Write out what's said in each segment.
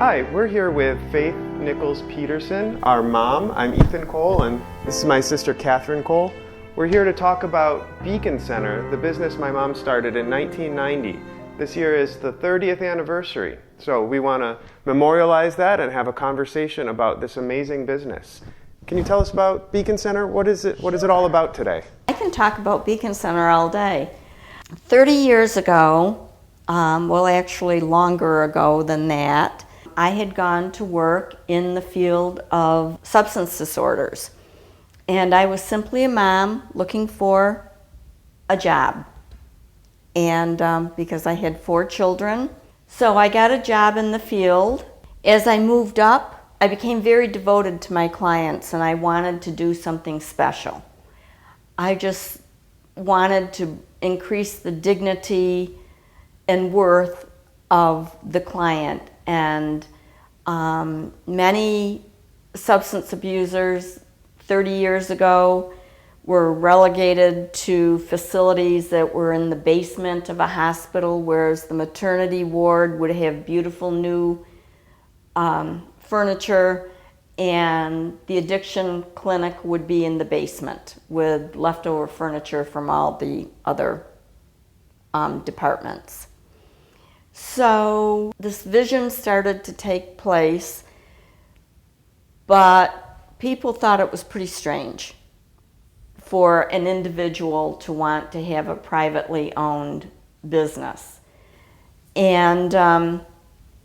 Hi, we're here with Faith Nichols Peterson, our mom. I'm Ethan Cole, and this is my sister Catherine Cole. We're here to talk about Beacon Center, the business my mom started in 1990. This year is the 30th anniversary, so we want to memorialize that and have a conversation about this amazing business. Can you tell us about Beacon Center? What is it all about today? I can talk about Beacon Center all day. 30 years ago, well actually longer ago than that, I had gone to work in the field of substance disorders. And I was simply a mom looking for a job. And because I had 4 children. So I got a job in the field. As I moved up, I became very devoted to my clients and I wanted to do something special. I just wanted to increase the dignity and worth of the client. And many substance abusers 30 years ago were relegated to facilities that were in the basement of a hospital, whereas the maternity ward would have beautiful new furniture, and the addiction clinic would be in the basement with leftover furniture from all the other departments. So this vision started to take place, but people thought it was pretty strange for an individual to want to have a privately owned business. And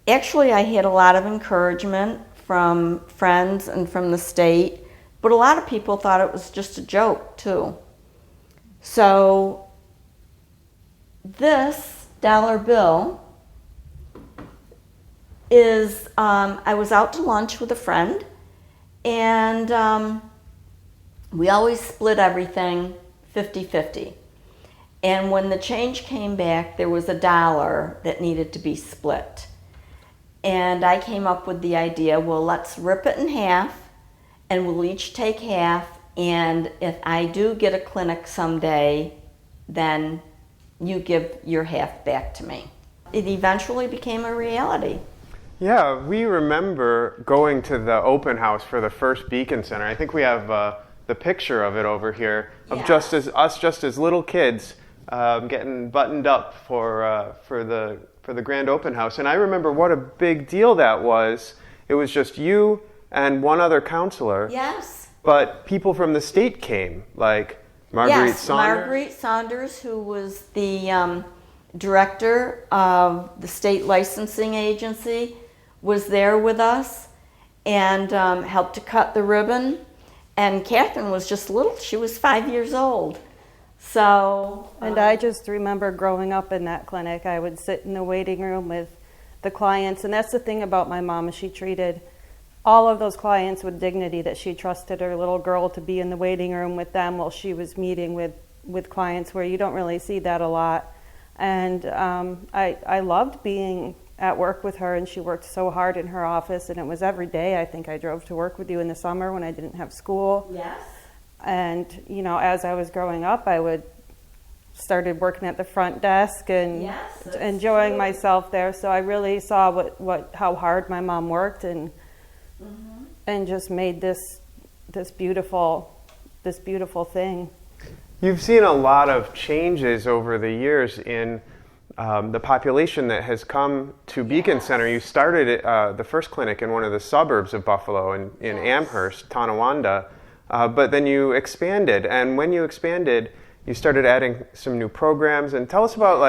actually I had a lot of encouragement from friends and from the state, but a lot of people thought it was just a joke too. So this dollar bill is, I was out to lunch with a friend, and we always split everything 50-50. And when the change came back, there was $1 that needed to be split. And I came up with the idea, well, let's rip it in half, and we'll each take half, and if I do get a clinic someday, then you give your half back to me. It eventually became a reality. Yeah, we remember going to the open house for the first Beacon Center. I think we have the picture of it over here of just as little kids getting buttoned up for the grand open house. And I remember what a big deal that was. It was just you and one other counselor. Yes. But people from the state came, like Marguerite Saunders. Marguerite Saunders, who was the director of the state licensing agency, was there with us and helped to cut the ribbon. And Catherine was just little. She was 5 years old. So. And I just remember growing up in that clinic. I would sit in the waiting room with the clients. And that's the thing about my mom, is she treated all of those clients with dignity, that she trusted her little girl to be in the waiting room with them while she was meeting with clients, where you don't really see that a lot. And I loved being at work with her, and she worked so hard in her office, and it was every day. I think I drove to work with you in the summer when I didn't have school. Yes. And you know, as I was growing up, I started working at the front desk and enjoying myself there. So I really saw how hard my mom worked, and and just made this beautiful thing. You've seen a lot of changes over the years in the population that has come to Beacon Center. You started the first clinic in one of the suburbs of Buffalo, in Amherst, Tonawanda, but then you expanded. And when you expanded, you started adding some new programs. And tell us about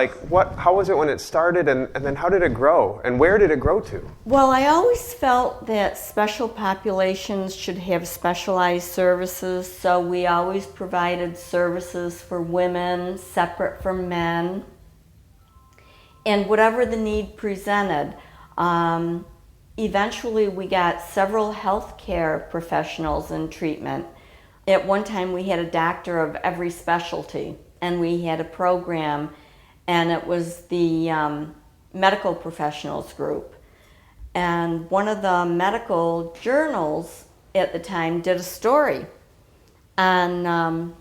how was it when it started, and then how did it grow, and where did it grow to? Well, I always felt that special populations should have specialized services, so we always provided services for women separate from men. And whatever the need presented, eventually we got several healthcare professionals in treatment. At one time we had a doctor of every specialty, and we had a program, and it was the medical professionals group. And one of the medical journals at the time did a story on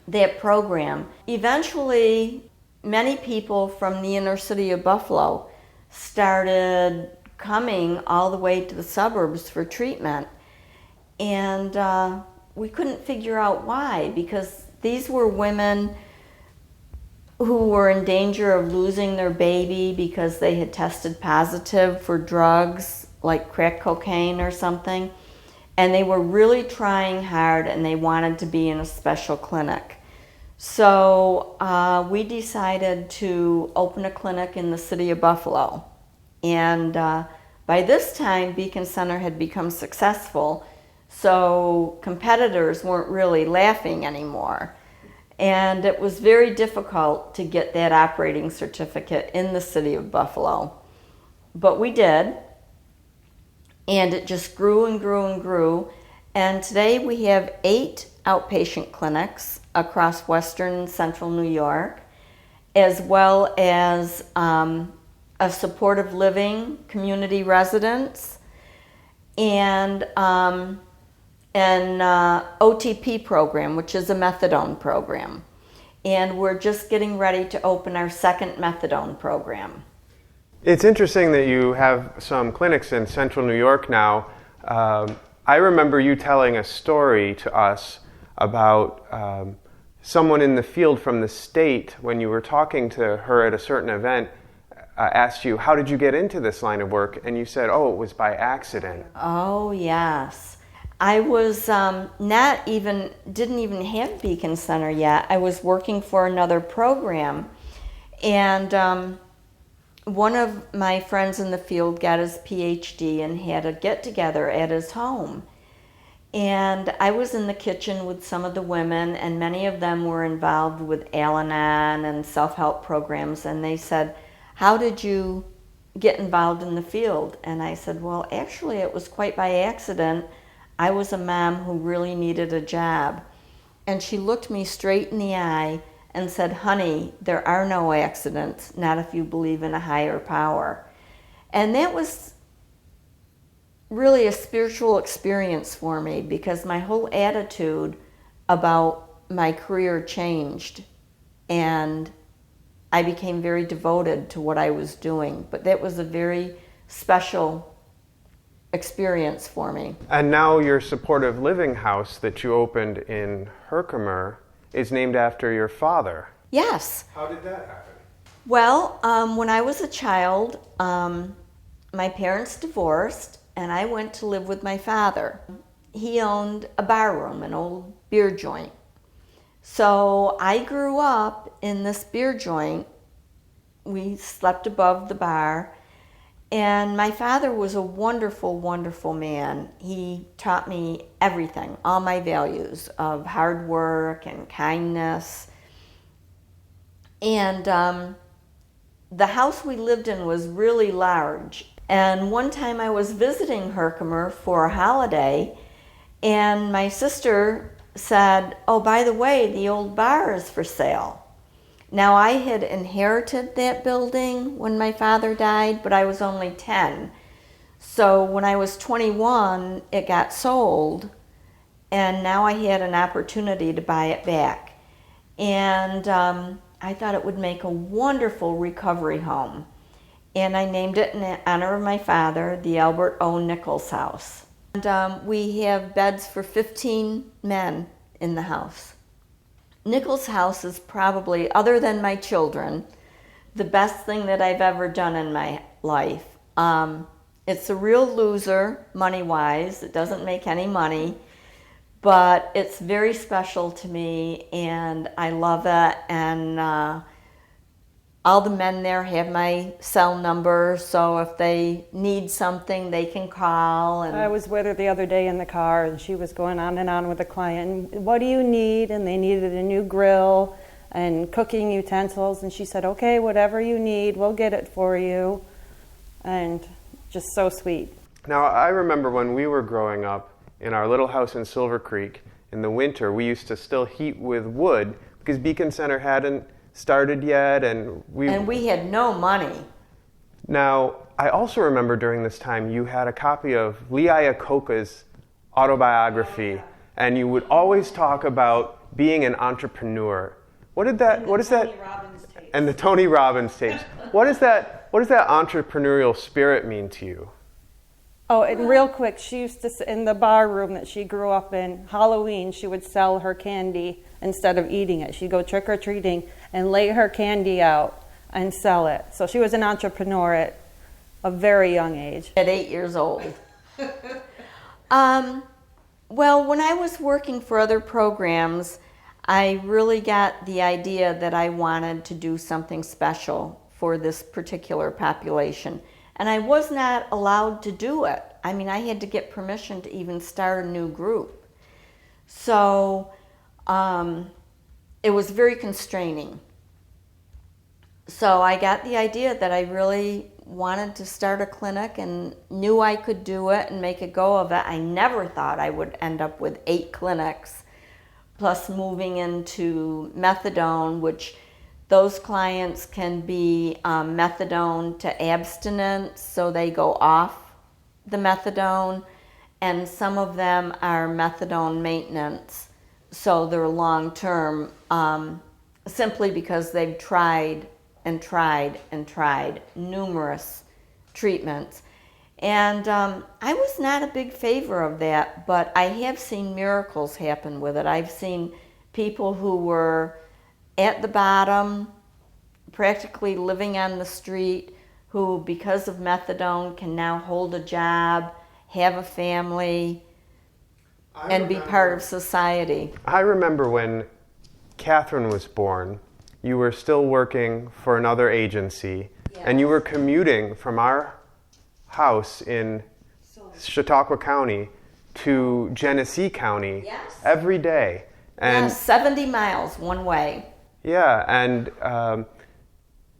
that program. Eventually, many people from the inner city of Buffalo started coming all the way to the suburbs for treatment. And we couldn't figure out why, because these were women who were in danger of losing their baby because they had tested positive for drugs like crack cocaine or something. And they were really trying hard, and they wanted to be in a special clinic. So we decided to open a clinic in the city of Buffalo. And by this time, Beacon Center had become successful, so competitors weren't really laughing anymore. And it was very difficult to get that operating certificate in the city of Buffalo. But we did, and it just grew and grew and grew. And today we have 8 outpatient clinics across western and central New York, as well as a supportive living community residence and an OTP program, which is a methadone program. And we're just getting ready to open our second methadone program. It's interesting that you have some clinics in central New York now. I remember you telling a story to us about someone in the field from the state, when you were talking to her at a certain event, asked you, how did you get into this line of work? And you said, oh, it was by accident. Oh, yes. I was didn't even have Beacon Center yet. I was working for another program, and one of my friends in the field got his PhD and had a get-together at his home. And I was in the kitchen with some of the women, and many of them were involved with Al-Anon and self-help programs, and they said, how did you get involved in the field? And I said, well, actually it was quite by accident. I was a mom who really needed a job. And she looked me straight in the eye and said, honey, there are no accidents, not if you believe in a higher power. And that was really a spiritual experience for me, because my whole attitude about my career changed, and I became very devoted to what I was doing. But that was a very special experience for me. And now your supportive living house that you opened in Herkimer is named after your father. Yes. How did that happen? Well, when I was a child, my parents divorced, and I went to live with my father. He owned a bar room, an old beer joint. So I grew up in this beer joint. We slept above the bar. And my father was a wonderful, wonderful man. He taught me everything, all my values of hard work and kindness. And the house we lived in was really large. And one time I was visiting Herkimer for a holiday, and my sister said, oh, by the way, the old bar is for sale. Now, I had inherited that building when my father died, but I was only 10. So when I was 21, it got sold, and now I had an opportunity to buy it back. And I thought it would make a wonderful recovery home. And I named it in honor of my father, the Albert O. Nichols House. And we have beds for 15 men in the house. Nichols House is probably, other than my children, the best thing that I've ever done in my life. It's a real loser, money-wise. It doesn't make any money, but it's very special to me, and I love it. And all the men there have my cell number, so if they need something, they can call. And I was with her the other day in the car, and she was going on and on with a client. What do you need? And they needed a new grill and cooking utensils. And she said, okay, whatever you need, we'll get it for you. And just so sweet. Now, I remember when we were growing up in our little house in Silver Creek, in the winter, we used to still heat with wood because Beacon Center hadn't started yet, and we had no money. Now, I also remember during this time you had a copy of Lee Iacocca's Autobiography, and you would always talk about being an entrepreneur. What is that? And the Tony Robbins tapes. What does that what does that entrepreneurial spirit mean to you? Oh, and real quick, she used to, in the bar room that she grew up in, Halloween, she would sell her candy instead of eating it. She'd go trick-or-treating and lay her candy out and sell it. So she was an entrepreneur at a very young age. At 8 years old. Well, when I was working for other programs, I really got the idea that I wanted to do something special for this particular population. And I was not allowed to do it. I mean, I had to get permission to even start a new group. So it was very constraining. So I got the idea that I really wanted to start a clinic and knew I could do it and make a go of it. I never thought I would end up with 8 clinics, plus moving into methadone, which those clients can be methadone to abstinence, so they go off the methadone, and some of them are methadone maintenance, so they're long-term, simply because they've tried and tried and tried numerous treatments. And I was not a big favor of that, but I have seen miracles happen with it. I've seen people who were at the bottom, practically living on the street, who because of methadone can now hold a job, have a family, and be part of society. I remember when Catherine was born, you were still working for another agency, and you were commuting from our house in Chautauqua County to Genesee County every day. And 70 miles one way. Yeah, and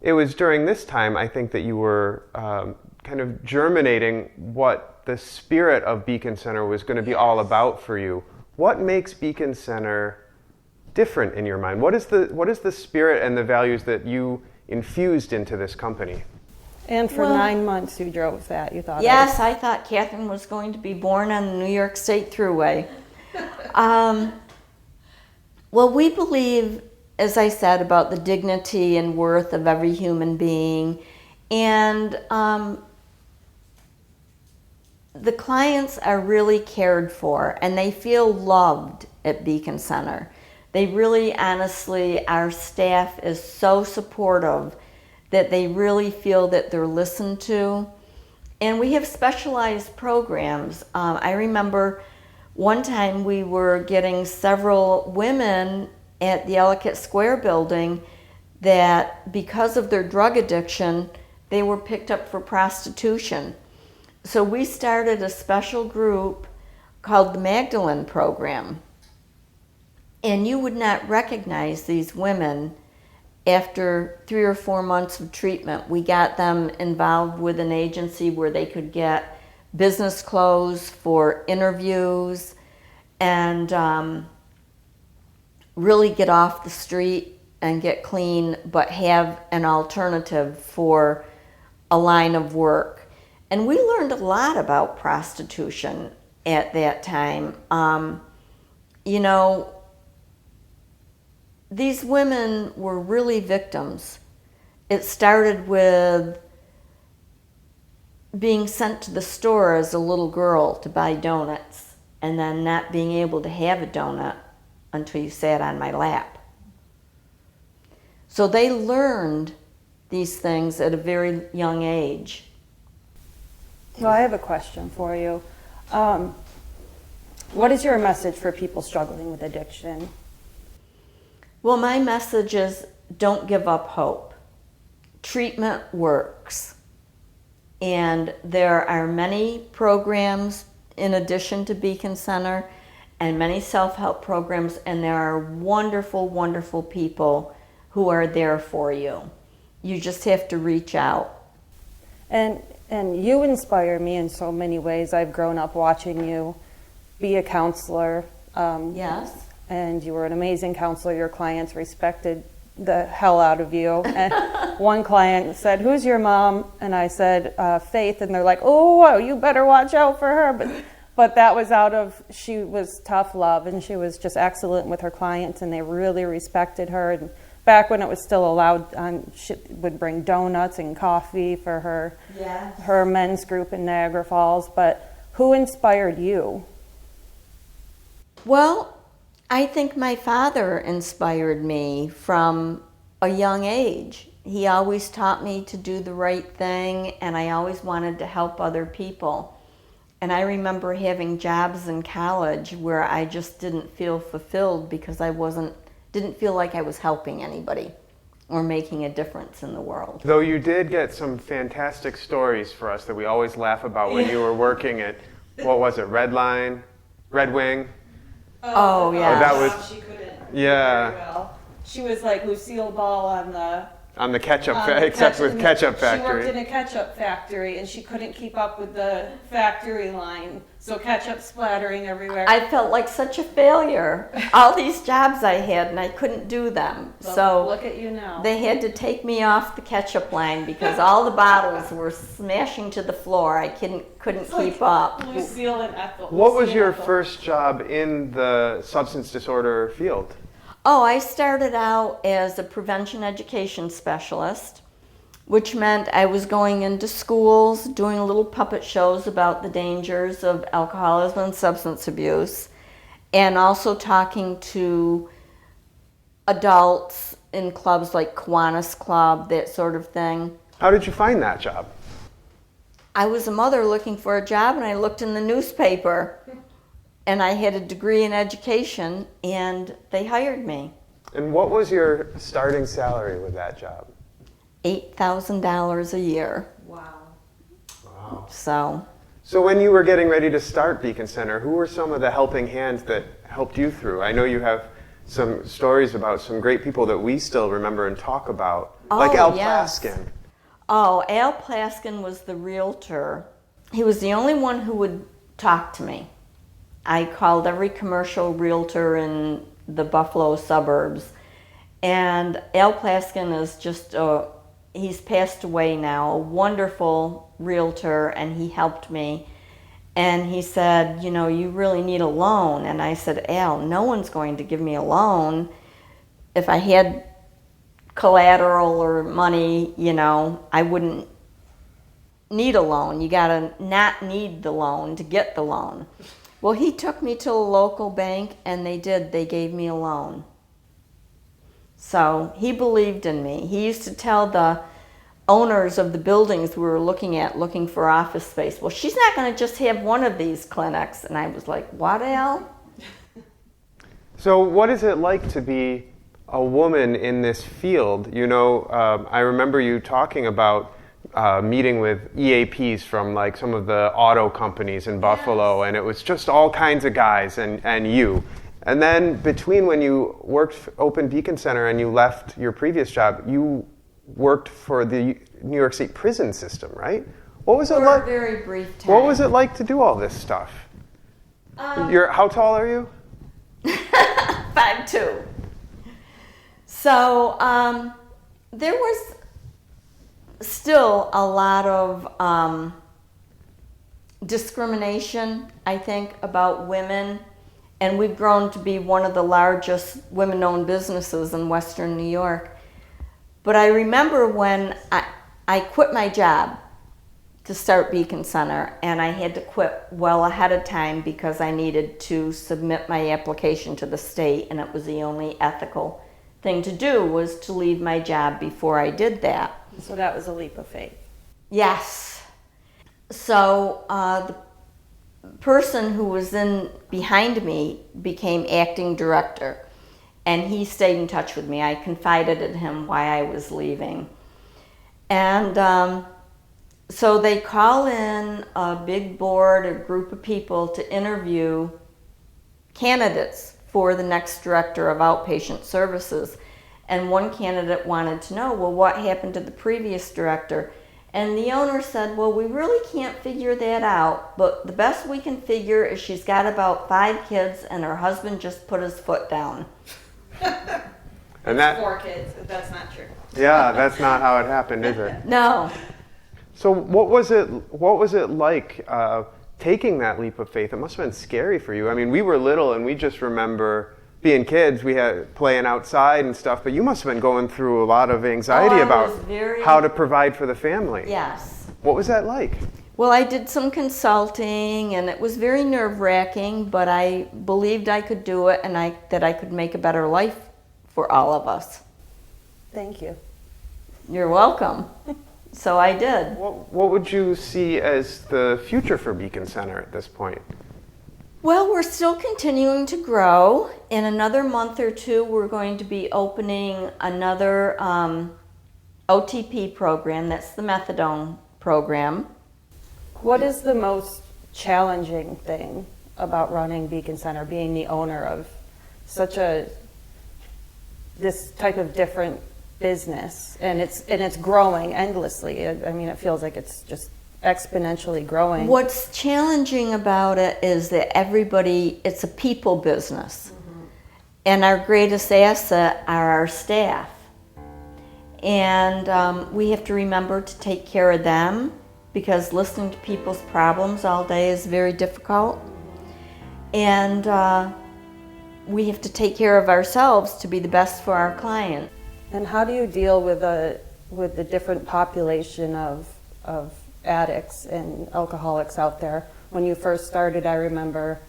it was during this time, I think, that you were kind of germinating what the spirit of Beacon Center was going to be all about for you. What makes Beacon Center different in your mind? What is the spirit and the values that you infused into this company? And for 9 months you drove that, you thought. Yes, I thought Catherine was going to be born on the New York State Thruway. Well, we believe, as I said, about the dignity and worth of every human being. And the clients are really cared for, and they feel loved at Beacon Center. They really, honestly, our staff is so supportive that they really feel that they're listened to. And we have specialized programs. I remember one time we were getting several women at the Ellicott Square building that because of their drug addiction, they were picked up for prostitution. So we started a special group called the Magdalene Program. And you would not recognize these women after 3 or 4 months of treatment. We got them involved with an agency where they could get business clothes for interviews and really get off the street and get clean, but have an alternative for a line of work. And we learned a lot about prostitution at that time. You know, these women were really victims. It started with being sent to the store as a little girl to buy donuts, and then not being able to have a donut until you sat on my lap. So they learned these things at a very young age. Well, I have a question for you. What is your message for people struggling with addiction? Well, my message is don't give up hope. Treatment works. And there are many programs in addition to Beacon Center, and many self-help programs, and there are wonderful, wonderful people who are there for you. You just have to reach out. And you inspire me in so many ways. I've grown up watching you be a counselor. Yes. And you were an amazing counselor. Your clients respected the hell out of you. And one client said, "Who's your mom?" And I said, "Faith." And they're like, "Oh, you better watch out for her." But that was out of, she was tough love, and she was just excellent with her clients, and they really respected her. And back when it was still allowed, she would bring donuts and coffee for her men's group in Niagara Falls. But who inspired you? Well, I think my father inspired me from a young age. He always taught me to do the right thing, and I always wanted to help other people. And I remember having jobs in college where I just didn't feel fulfilled because I didn't feel like I was helping anybody or making a difference in the world. Though you did get some fantastic stories for us that we always laugh about when you were working at, what was it, Red Wing? Oh, yeah. that was- She couldn't Yeah. very well. She was like Lucille Ball on the ketchup, on the except with Ketchup She worked Factory. in a ketchup factory, and she couldn't keep up with the factory line, so ketchup splattering everywhere. I felt like such a failure. All these jobs I had, and I couldn't do them. Well, So look at you now. they had to take me off the ketchup line because all the bottles were smashing to the floor. I couldn't keep up. Lucille and Ethel. What was Lucy and your Ethel. first job in the substance disorder field? Oh, I started out as a prevention education specialist, which meant I was going into schools, doing little puppet shows about the dangers of alcoholism and substance abuse, and also talking to adults in clubs like Kiwanis Club, that sort of thing. How did you find that job? I was a mother looking for a job, and I looked in the newspaper, and I had a degree in education, and they hired me. And what was your starting salary with that job? $8,000 a year. Wow. So when you were getting ready to start Beacon Center, who were some of the helping hands that helped you through? I know you have some stories about some great people that we still remember and talk about, like Al yes. Plaskin. Oh, Al Plaskin was the realtor. He was the only one who would talk to me. I called every commercial realtor in the Buffalo suburbs. And Al Plaskin is just he's passed away now, a wonderful realtor, and he helped me. And he said, you know, you really need a loan. And I said, Al, no one's going to give me a loan. If I had collateral or money, you know, I wouldn't need a loan. You gotta not need the loan to get the loan. Well, he took me to a local bank, and they gave me a loan. So he believed in me. He used to tell the owners of the buildings we were looking for office space, well, she's not going to just have one of these clinics. And I was like, what, Al? So what is it like to be a woman in this field? You know, I remember you talking about meeting with EAPs from like some of the auto companies in Buffalo, and it was just all kinds of guys and you. And then between when you opened Beacon Center and you left your previous job, you worked for the New York State prison system, right? What was it For like? a very brief time. What was it like to do all this stuff? How tall are you? 5'2". So there was still a lot of discrimination, I think, about women. And we've grown to be one of the largest women-owned businesses in Western New York. But I remember when I quit my job to start Beacon Center, and I had to quit well ahead of time because I needed to submit my application to the state, and it was the only ethical thing to do was to leave my job before I did that. So that was a leap of faith. Yes. So the person who was behind me became acting director, and he stayed in touch with me. I confided in him why I was leaving. And so they call in a big board, a group of people to interview candidates for the next director of outpatient services. And one candidate wanted to know, well, what happened to the previous director? And the owner said, well, we really can't figure that out, but the best we can figure is she's got about 5 kids and her husband just put his foot down. And that 4 kids, but that's not true. Yeah, that's not how it happened, is it? No. So what was it like taking that leap of faith? It must have been scary for you. I mean, we were little and we just remember being kids, we had playing outside and stuff, but you must have been going through a lot of anxiety about how to provide for the family. Yes. What was that like? Well, I did some consulting, and it was very nerve-wracking, but I believed I could do it, and that I could make a better life for all of us. Thank you. You're welcome. So I did. What would you see as the future for Beacon Center at this point? Well, we're still continuing to grow. In another month or two, we're going to be opening another OTP program. That's the methadone program. What is the most challenging thing about running Beacon Center, being the owner of this type of different business, and it's growing endlessly? I mean, it feels like it's just exponentially growing. What's challenging about it is that it's a people business. Mm-hmm. And our greatest asset are our staff. And we have to remember to take care of them, because listening to people's problems all day is very difficult. And we have to take care of ourselves to be the best for our client. And how do you deal with the different population of addicts and alcoholics out there? When you first started, I remember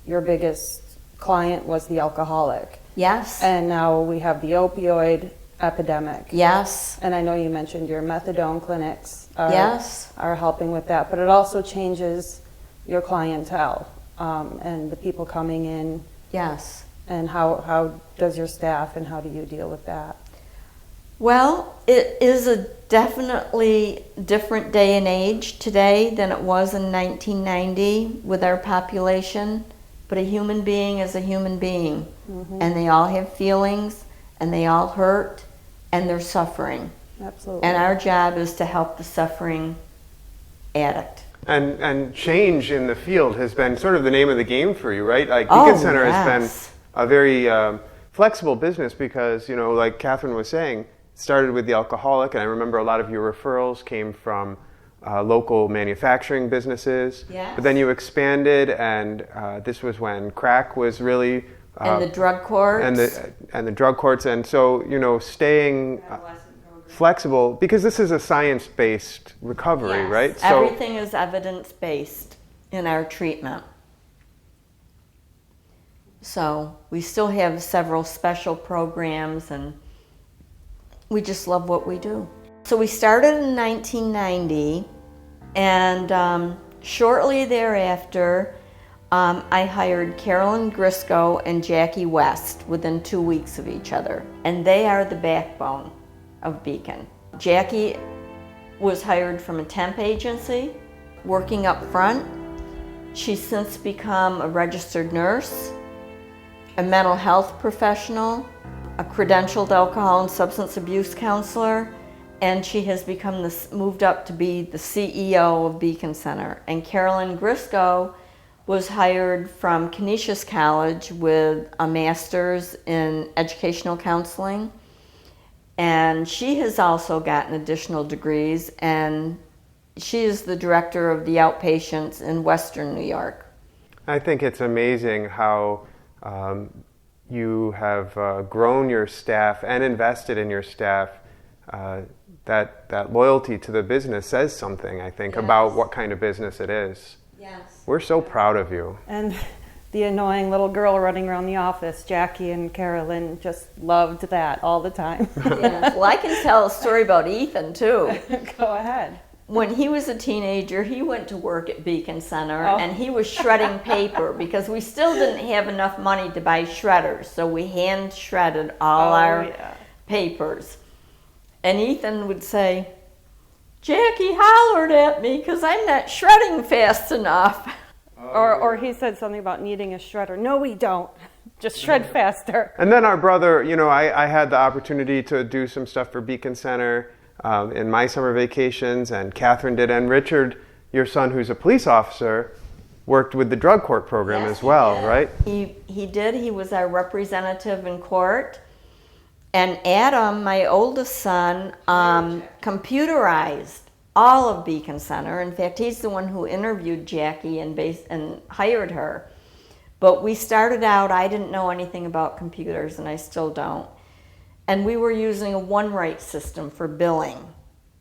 your biggest client was the alcoholic. Yes. And now we have the opioid epidemic. Yes. And I know you mentioned your methadone clinics are helping with that, but it also changes your clientele and the people coming in. Yes. And how does your staff, and how do you deal with that? Well, it is a definitely different day and age today than it was in 1990 with our population, but a human being is a human being. Mm-hmm. And they all have feelings, and they all hurt, and they're suffering. Absolutely. And our job is to help the suffering addict. And change in the field has been sort of the name of the game for you, right? Like Beacon Center has been a very flexible business because, like Catherine was saying, started with the alcoholic, and I remember a lot of your referrals came from local manufacturing businesses. Yes. But then you expanded, and this was when crack was really and the drug courts and the drug courts, and so staying flexible, because this is a science-based recovery, yes. right? So everything is evidence-based in our treatment. So we still have several special programs, and we just love what we do. So we started in 1990, and shortly thereafter, I hired Carolyn Grisco and Jackie West within 2 weeks of each other, and they are the backbone of Beacon. Jackie was hired from a temp agency, working up front. She's since become a registered nurse, a mental health professional, a credentialed alcohol and substance abuse counselor, and she has moved up to be the CEO of Beacon Center. And Carolyn Grisco was hired from Canisius College with a master's in educational counseling, and she has also gotten additional degrees, and she is the director of the outpatients in Western New York. I think it's amazing how you have grown your staff and invested in your staff. That loyalty to the business says something, I think, yes. about what kind of business it is. Yes. We're so proud of you. And the annoying little girl running around the office, Jackie and Carolyn, just loved that all the time. Yes. Well, I can tell a story about Ethan, too. Go ahead. When he was a teenager, he went to work at Beacon Center, and he was shredding paper because we still didn't have enough money to buy shredders, so we hand shredded all our papers. And Ethan would say, "Jackie hollered at me because I'm not shredding fast enough." Or he said something about needing a shredder. No, we don't. Just shred faster. And then our brother, I had the opportunity to do some stuff for Beacon Center in my summer vacations, and Catherine did, and Richard, your son, who's a police officer, worked with the drug court program as well, right? He did. He was our representative in court. And Adam, my oldest son, computerized all of Beacon Center. In fact, he's the one who interviewed Jackie and hired her. But we started out, I didn't know anything about computers, and I still don't. And we were using a one-rate system for billing.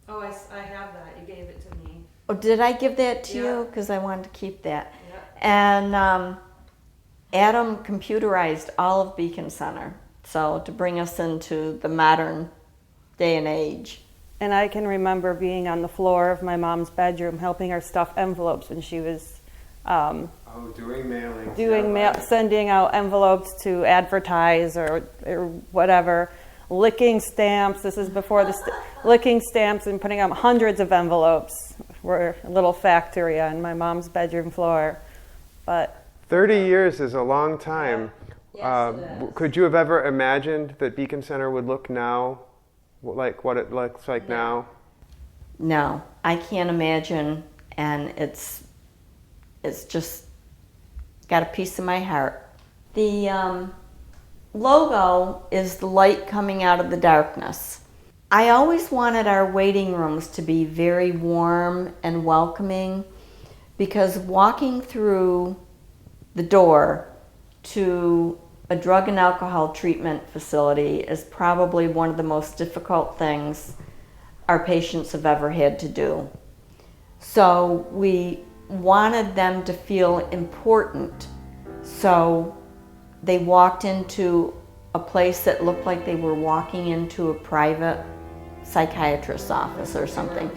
Oh, I have that. You gave it to me. Oh, did I give that to you? Because I wanted to keep that. And Adam computerized all of Beacon Center, so to bring us into the modern day and age. And I can remember being on the floor of my mom's bedroom helping her stuff envelopes when she was doing mailing. Sending out envelopes to advertise or whatever. Licking stamps. This is before the licking stamps and putting out hundreds of envelopes. We're a little factory on my mom's bedroom floor. But 30 years is a long time. Yes, it is. Could you have ever imagined that Beacon Center would look now like what it looks like now? No, I can't imagine, and it's just got a piece of my heart. The logo is the light coming out of the darkness. I always wanted our waiting rooms to be very warm and welcoming, because walking through the door to a drug and alcohol treatment facility is probably one of the most difficult things our patients have ever had to do. So we wanted them to feel important. So they walked into a place that looked like they were walking into a private psychiatrist's office or something.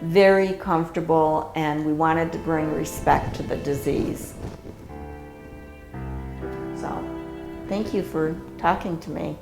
Very comfortable, and we wanted to bring respect to the disease. So, thank you for talking to me.